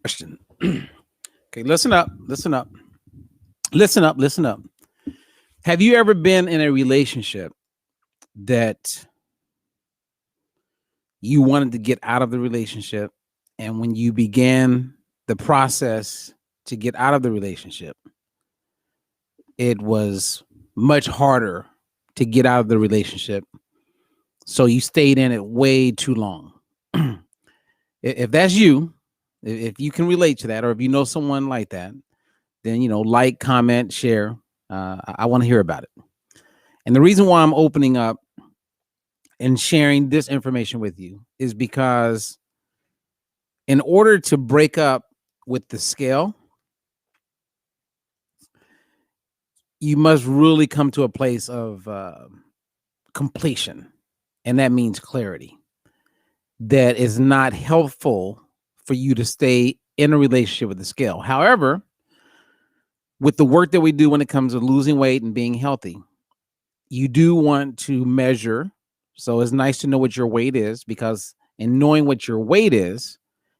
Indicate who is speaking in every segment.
Speaker 1: Question. Okay, listen up, listen up, listen up, listen up. Have you ever been in a relationship that you wanted to get out of the relationship? And when you began the process to get out of the relationship, it was much harder to get out of the relationship. So you stayed in it way too long. If that's you, if you can relate to that, or if you know someone like that, then like, comment, share. I want to hear about it. And the reason why I'm opening up and sharing this information with you is because in order to break up with the scale, you must really come to a place of completion. And that means clarity. That is not helpful for you to stay in a relationship with the scale. However, with the work that we do when it comes to losing weight and being healthy, you do want to measure. So it's nice to know what your weight is, because in knowing what your weight is,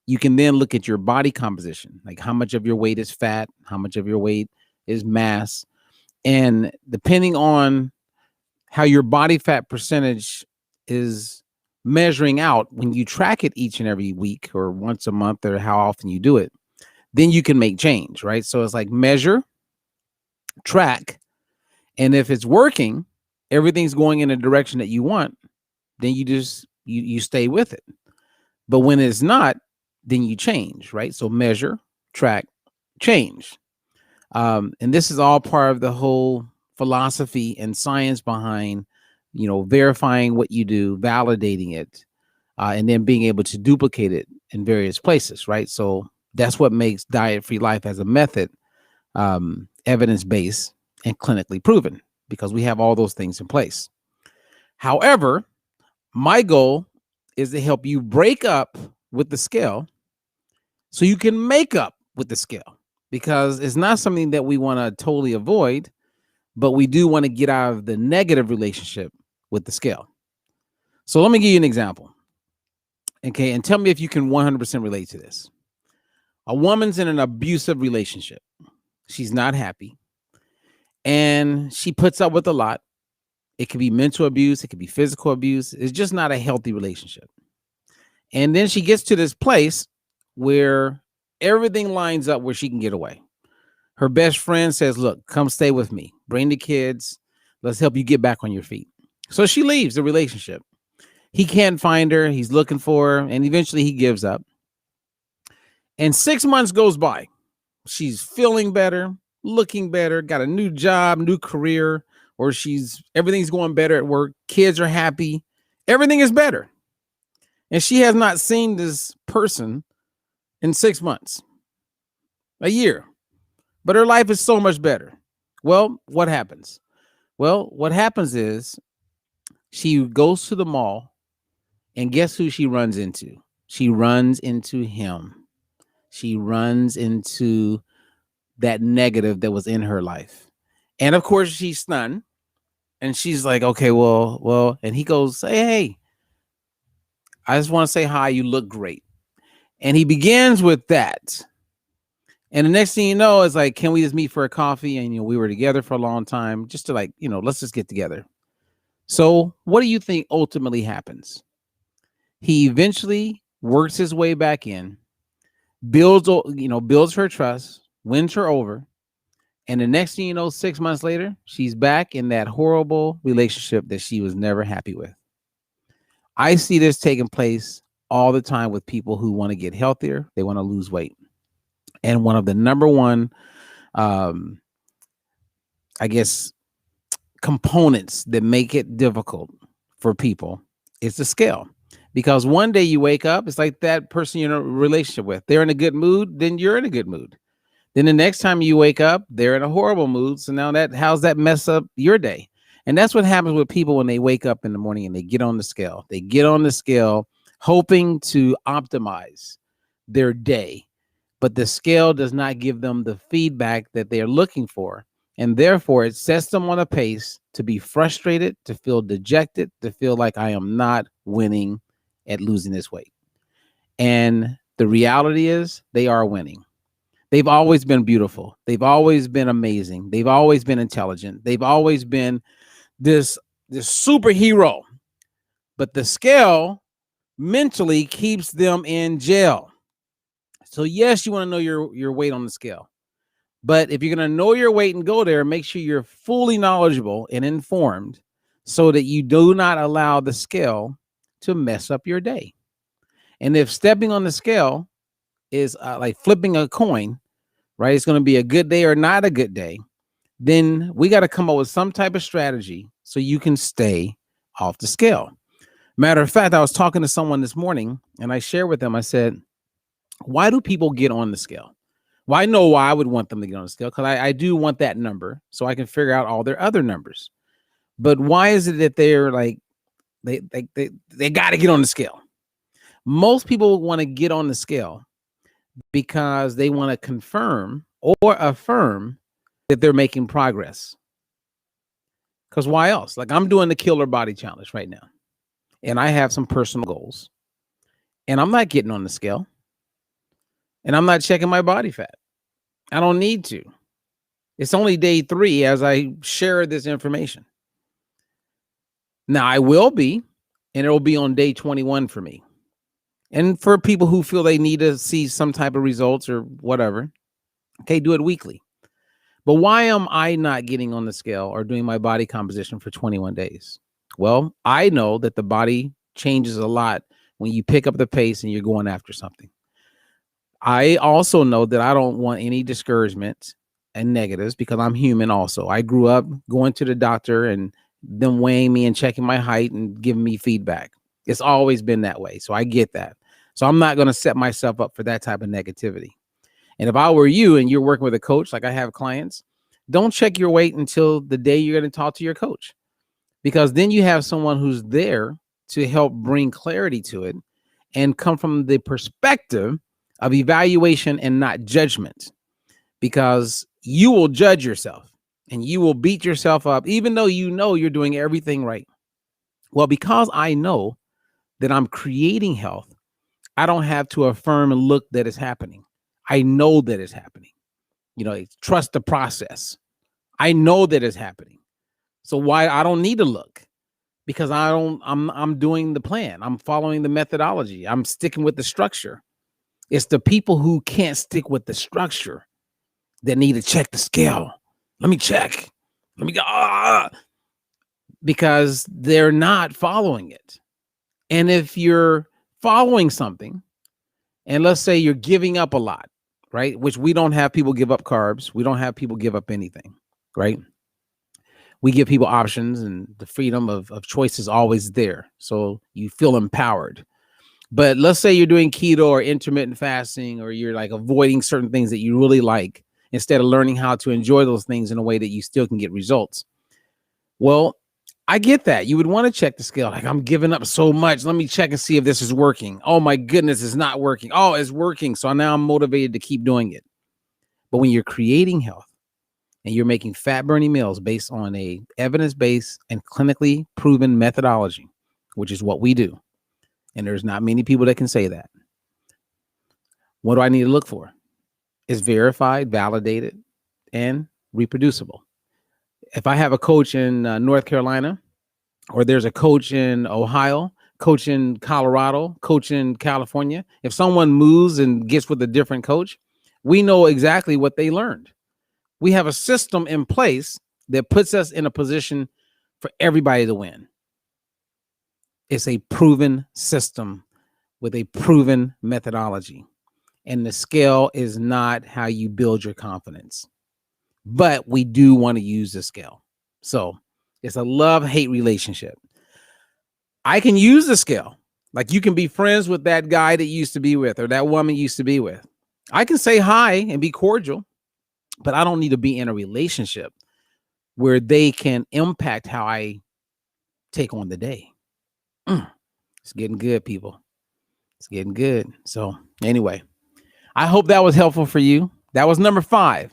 Speaker 1: you can then look at your body composition, like how much of your weight is fat, how much of your weight is mass. And depending on how your body fat percentage is measuring out when you track it each and every week or once a month or how often you do it, then you can make change, right? So it's like measure, track, and if it's working, everything's going in a direction that you want, then you stay with it. But when it's not, then you change, right? So measure, track, change. And this is all part of the whole philosophy and science behind, verifying what you do, validating it, and then being able to duplicate it in various places, right? So that's what makes Diet Free Life as a method evidence based and clinically proven, because we have all those things in place. However, my goal is to help you break up with the scale so you can make up with the scale, because it's not something that we want to totally avoid, but we do want to get out of the negative relationship with the scale. So let me give you an example. Okay. And tell me if you can 100% relate to this. A woman's in an abusive relationship. She's not happy and she puts up with a lot. It could be mental abuse, it could be physical abuse. It's just not a healthy relationship. And then she gets to this place where everything lines up where she can get away. Her best friend says, "Look, come stay with me. Bring the kids. Let's help you get back on your feet." So she leaves the relationship. He can't find her. He's looking for her. And eventually he gives up. And 6 months goes by. She's feeling better, looking better, got a new job, new career, or everything's going better at work. Kids are happy. Everything is better. And she has not seen this person in 6 months, a year, but her life is so much better. Well, what happens? Well, what happens is she goes to the mall, and guess who she runs into? She runs into him. She runs into that negative that was in her life. And of course, she's stunned. And she's like, okay, well. And he goes, hey, I just want to say hi. You look great. And he begins with that. And the next thing you know, is like, can we just meet for a coffee? And, we were together for a long time, just to let's just get together. So what do you think ultimately happens? He eventually works his way back in, builds her trust, wins her over. And the next thing you know, 6 months later, she's back in that horrible relationship that she was never happy with. I see this taking place all the time with people who want to get healthier. They want to lose weight. And one of the number one, I guess, components that make it difficult for people is the scale. Because one day you wake up, it's like that person you're in a relationship with. They're in a good mood, then you're in a good mood. Then the next time you wake up, they're in a horrible mood. So now how's that mess up your day? And that's what happens with people when they wake up in the morning and they get on the scale. They get on the scale hoping to optimize their day, but the scale does not give them the feedback that they're looking for. And therefore, it sets them on a pace to be frustrated, to feel dejected, to feel like I am not winning at losing this weight. And The reality is they are winning. They've always been beautiful. They've always been amazing. They've always been intelligent. They've always been this superhero. But the scale mentally keeps them in jail. So yes, you want to know your weight on the scale. But if you're going to know your weight and go there, make sure you're fully knowledgeable and informed so that you do not allow the scale to mess up your day. And if stepping on the scale is like flipping a coin, right? It's going to be a good day or not a good day. Then we got to come up with some type of strategy so you can stay off the scale. Matter of fact, I was talking to someone this morning and I shared with them, I said, why do people get on the scale? Well, I know why I would want them to get on the scale, because I do want that number so I can figure out all their other numbers. But why is it that they're like, they got to get on the scale? Most people want to get on the scale because they want to confirm or affirm that they're making progress. Because why else? Like, I'm doing the Killer Body Challenge right now, and I have some personal goals, and I'm not getting on the scale, and I'm not checking my body fat. I don't need to. It's only day 3 as I share this information. Now I will be, and it'll be on day 21 for me. And for people who feel they need to see some type of results or whatever, okay, do it weekly. But why am I not getting on the scale or doing my body composition for 21 days? Well, I know that the body changes a lot when you pick up the pace and you're going after something. I also know that I don't want any discouragement and negatives, because I'm human also. I grew up going to the doctor and them weighing me and checking my height and giving me feedback. It's always been that way. So I get that. So I'm not going to set myself up for that type of negativity. And if I were you and you're working with a coach, like I have clients, don't check your weight until the day you're going to talk to your coach, because then you have someone who's there to help bring clarity to it and come from the perspective of evaluation and not judgment, because you will judge yourself and you will beat yourself up, even though you know you're doing everything right. Well, because I know that I'm creating health, I don't have to affirm and look that it's happening. I know that it's happening. You know, trust the process. I know that it's happening. So why I don't need to look, because I'm doing the plan. I'm following the methodology. I'm sticking with the structure. It's the people who can't stick with the structure that need to check the scale. Let me check. Let me go. Because they're not following it. And if you're following something, and let's say you're giving up a lot, right? Which we don't have people give up carbs. We don't have people give up anything, right? We give people options, and the freedom of choice is always there. So you feel empowered. But let's say you're doing keto or intermittent fasting, or you're like avoiding certain things that you really like, instead of learning how to enjoy those things in a way that you still can get results. Well, I get that. You would want to check the scale. Like, I'm giving up so much. Let me check and see if this is working. Oh my goodness, it's not working. Oh, it's working. So now I'm motivated to keep doing it. But when you're creating health and you're making fat burning meals based on a evidence-based and clinically proven methodology, which is what we do, and there's not many people that can say that, what do I need to look for? It's verified, validated, and reproducible. If I have a coach in North Carolina, or there's a coach in Ohio, coach in Colorado, coach in California, if someone moves and gets with a different coach, we know exactly what they learned. We have a system in place that puts us in a position for everybody to win. It's a proven system with a proven methodology. And the scale is not how you build your confidence. But we do want to use the scale. So it's a love-hate relationship. I can use the scale. Like, you can be friends with that guy that you used to be with, or that woman you used to be with. I can say hi and be cordial, but I don't need to be in a relationship where they can impact how I take on the day. It's getting good, people. It's getting good. So anyway, I hope that was helpful for you. That was number 5.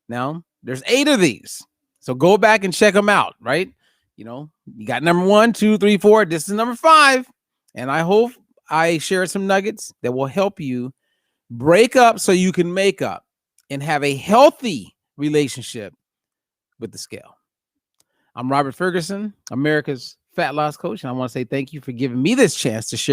Speaker 1: Now there's 8 of these. So go back and check them out, right? You know, you got number 1, 2, 3, 4. This is number 5. And I hope I shared some nuggets that will help you Break up so you can make up and have a healthy relationship with the scale. I'm Robert Ferguson, America's fat loss coach, and I want to say thank you for giving me this chance to share